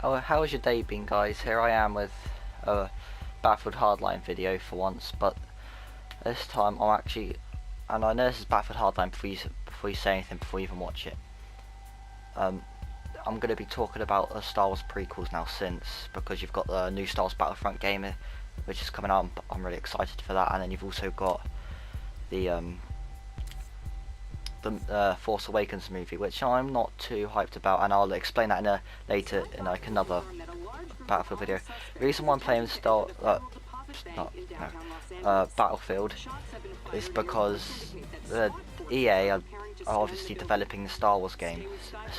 How has your day been, guys? Here I am with a Battlefield Hardline video for once, but this time I'm actually, and I know this is Battlefield Hardline before you say anything, before you even watch it. I'm going to be talking about the Star Wars prequels now, because you've got the new Star Wars Battlefront game, which is coming out. I'm really excited for that, and then you've also got the Force Awakens movie, which I'm not too hyped about, and I'll explain that later in like another Battlefield video. The reason why I'm playing Battlefield is because the EA are obviously developing the Star Wars game,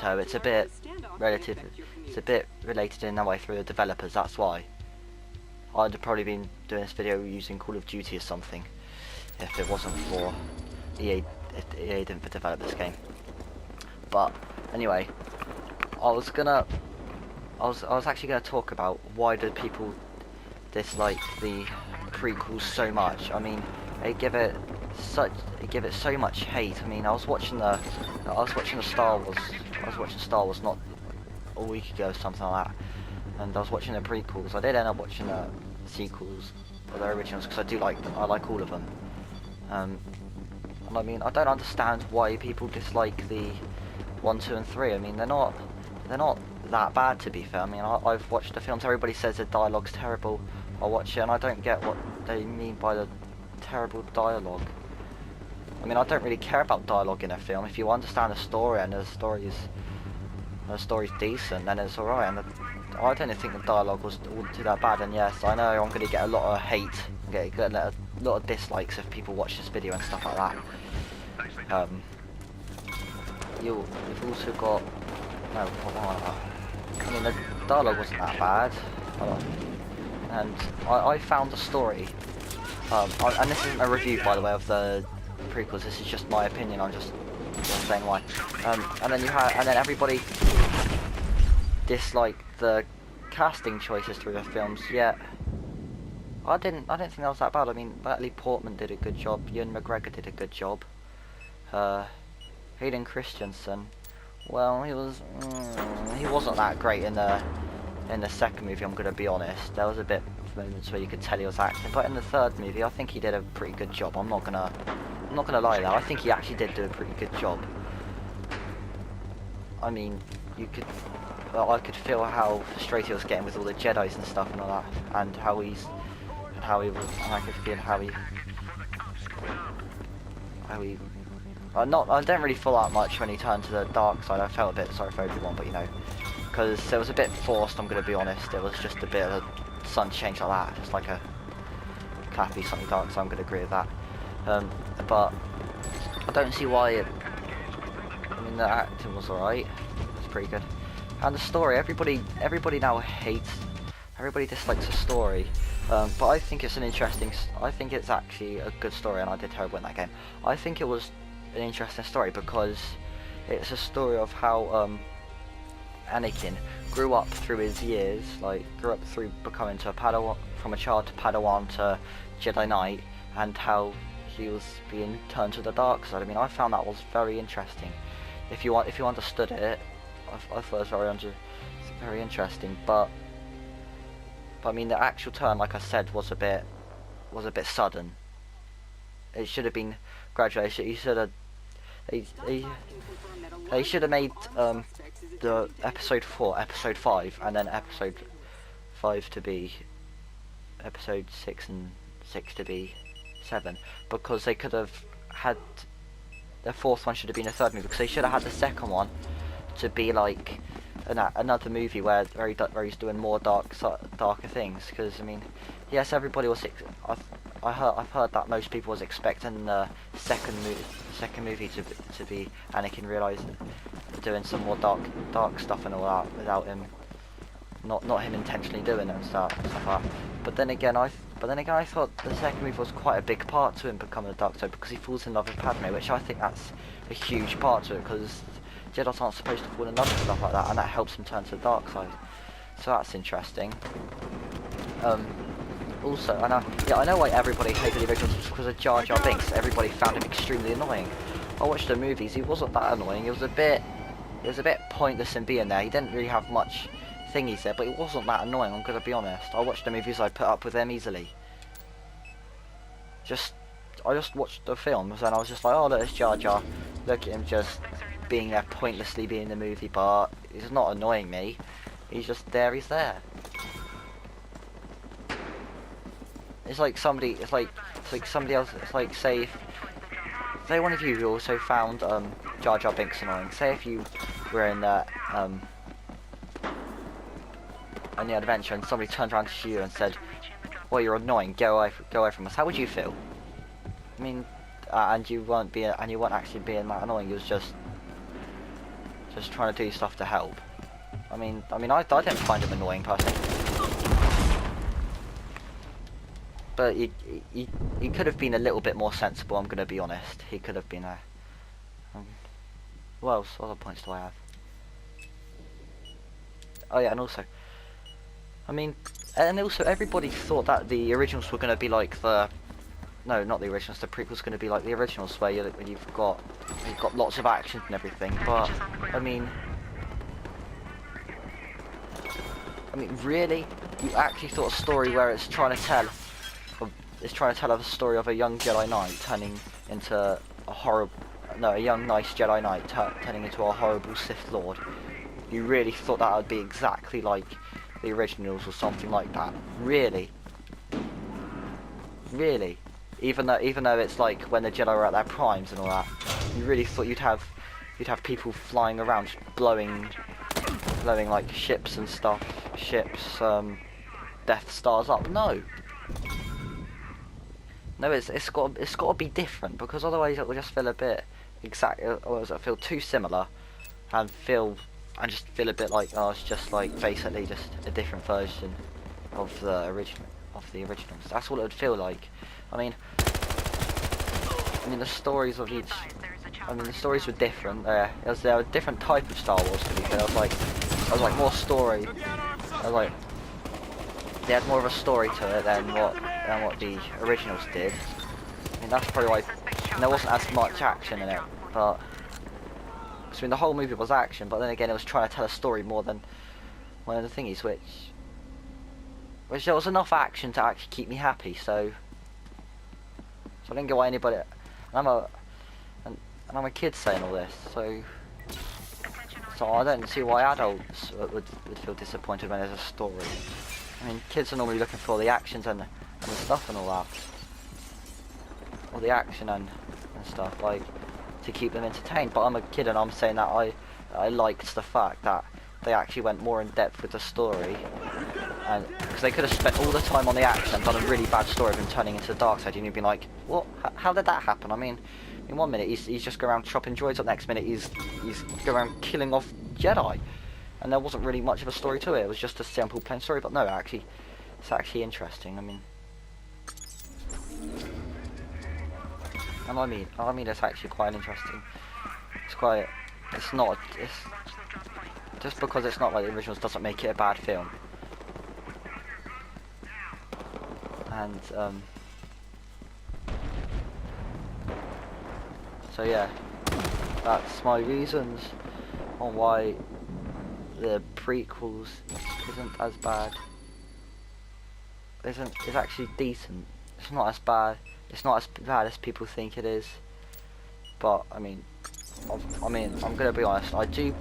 so it's a bit related in that way through the developers. That's why I'd have probably been doing this video using Call of Duty or something if it wasn't for EA. If EA didn't develop this game. But anyway, I was actually gonna talk about why do people dislike the prequels so much. I mean, they give it so much hate. I mean, I was watching Star Wars not a week ago or something like that, and I was watching the prequels. I did end up watching the sequels or the originals because I like all of them. I mean, I don't understand why people dislike the 1, 2 and 3. I mean, they're not that bad, to be fair. I mean, I've watched the films, everybody says the dialogue's terrible. I watch it and I don't get what they mean by the terrible dialogue. I mean, I don't really care about dialogue in a film. If you understand the story and the story's decent, then it's alright. And I don't think the dialogue was all too that bad. And yes, I know I'm going to get a lot of hate, get a lot of dislikes if people watch this video and stuff like that. You've also got I mean, the dialogue wasn't that bad, and I found the story. And this isn't a review, by the way, of the prequels. This is just my opinion. I'm just saying why. And then everybody disliked the casting choices through the films. Yet I didn't think that was that bad. I mean, Natalie Portman did a good job. Ewan McGregor did a good job. Hayden Christensen, well, he wasn't that great in the second movie. I'm gonna be honest. There was a bit of moments where you could tell he was acting, but in the third movie, I think he did a pretty good job. I'm not gonna lie there. I think he actually did do a pretty good job. I mean, I could feel how frustrated he was getting with all the Jedis and stuff and all that, and I could feel how he. I don't really feel that much when he turned to the dark side. I felt a bit sorry for everyone, but you know, because it was a bit forced. I'm gonna be honest. It was just a bit of a sudden change like that, just like a clappy something dark. So I'm gonna agree with that. But I don't see why it. I mean, the acting was alright. It's pretty good, and the story. Everybody now everybody dislikes the story. But I think it's I think it's actually a good story, and I did terrible in that game. I think it was an interesting story because it's a story of how Anakin grew up through his years, grew up through becoming to a Padawan, from a child to Padawan to Jedi Knight, and how he was being turned to the dark side. I mean, I found that was very interesting. If you understood it, I thought it was very interesting. But I mean, the actual turn, like I said, was a bit sudden. It should have been gradual. They should have made the episode 4 episode 5, and then episode 5 to be episode 6 and 6 to be 7, because they could have had the fourth one should have been a third movie, because they should have had the second one to be like another movie where he's doing more darker things. Because I mean, yes, everybody was. I've heard that most people was expecting the second movie to be Anakin realizing doing some more dark stuff and all that without him, not him intentionally doing it and stuff like that. But then again, I thought the second movie was quite a big part to him becoming a dark side, because he falls in love with Padme, which I think that's a huge part to it, because Jedi aren't supposed to fall in love with stuff like that, and that helps him turn to the dark side. So that's interesting. Also, I know why everybody hated the originals, because of Jar Jar Binks. Everybody found him extremely annoying. I watched the movies. He wasn't that annoying. It was a bit pointless in being there. He didn't really have much thing he said, but it wasn't that annoying, I'm gonna be honest. I watched the movies, I put up with them easily. I just watched the films and I was just like, oh look, it's Jar Jar. Look at him just being there, pointlessly being in the movie, but he's not annoying me. He's just there, he's there. It's like somebody, it's like somebody else, it's like, say one of you also found Jar Jar Binks annoying. Say if you were in that on the adventure and somebody turned around to you and said, well, you're annoying, go away from us. How would you feel? I mean, and you weren't actually being that annoying. You was just trying to do stuff to help. I didn't find him annoying personally, but he could have been a little bit more sensible. I'm gonna be honest. He could have been a. What else? What other points do I have? Oh yeah, and also, and also everybody thought that the originals were gonna be like the. No, not the originals. The prequels going to be like the originals, where you've got lots of action and everything. But I mean, really, you actually thought a story where it's trying to tell a story of a young Jedi Knight turning into a young nice Jedi Knight turning into a horrible Sith Lord. You really thought that would be exactly like the originals or something like that? Really? Really? Even though it's like when the Jedi were at their primes and all that, you really thought you'd have people flying around blowing like ships and stuff, Death Stars up? No, it's got to be different, because otherwise it will just feel a bit or does it feel too similar, and just feel a bit like, oh, it's just like basically just a different version of the originals. That's what it would feel like. I mean, the stories of each. The stories were different. There was a different type of Star Wars, to be fair. It was like more story. They had more of a story to it than what the originals did. That's probably why there wasn't as much action in it. But the whole movie was action, but then again, it was trying to tell a story more than one of the thingies, which there was enough action to actually keep me happy. So I didn't get why anybody. And I'm a kid saying all this, so I don't see why adults would feel disappointed when there's a story. Kids are normally looking for the actions and the stuff and all that, or the action and stuff, like, to keep them entertained. But I'm a kid and I'm saying that I liked the fact that they actually went more in depth with the story, and because they could have spent all the time on the action and done a really bad story of him turning into the dark side, and you'd be like, what? How did that happen? In 1 minute he's just going around chopping droids up, next minute he's going around killing off Jedi, and there wasn't really much of a story to it. It was just a simple plain story. But no, actually, it's actually interesting. It's actually quite interesting. It's just because it's not like the originals doesn't make it a bad film. And so yeah, that's my reasons on why the prequels isn't as bad. It's actually decent. It's not as bad. It's not as bad as people think it is. But I'm gonna be honest. I do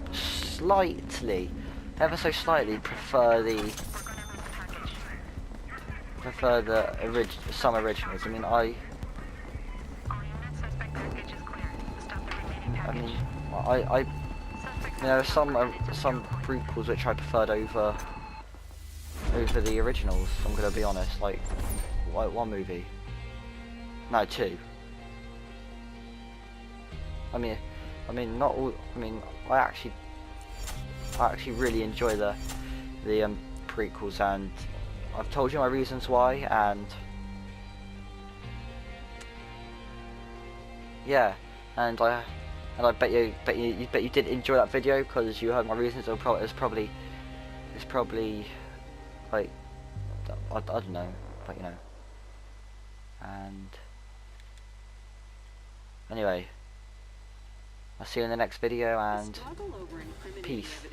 ever so slightly, prefer some originals. Some prequels which I preferred over the originals. I'm gonna be honest. Like one movie. No, two. Not all. I actually really enjoy the prequels, and I've told you my reasons why, and yeah, and I bet you did enjoy that video, because you heard my reasons. It's probably like, I don't know, but and anyway, I'll see you in the next video, and peace.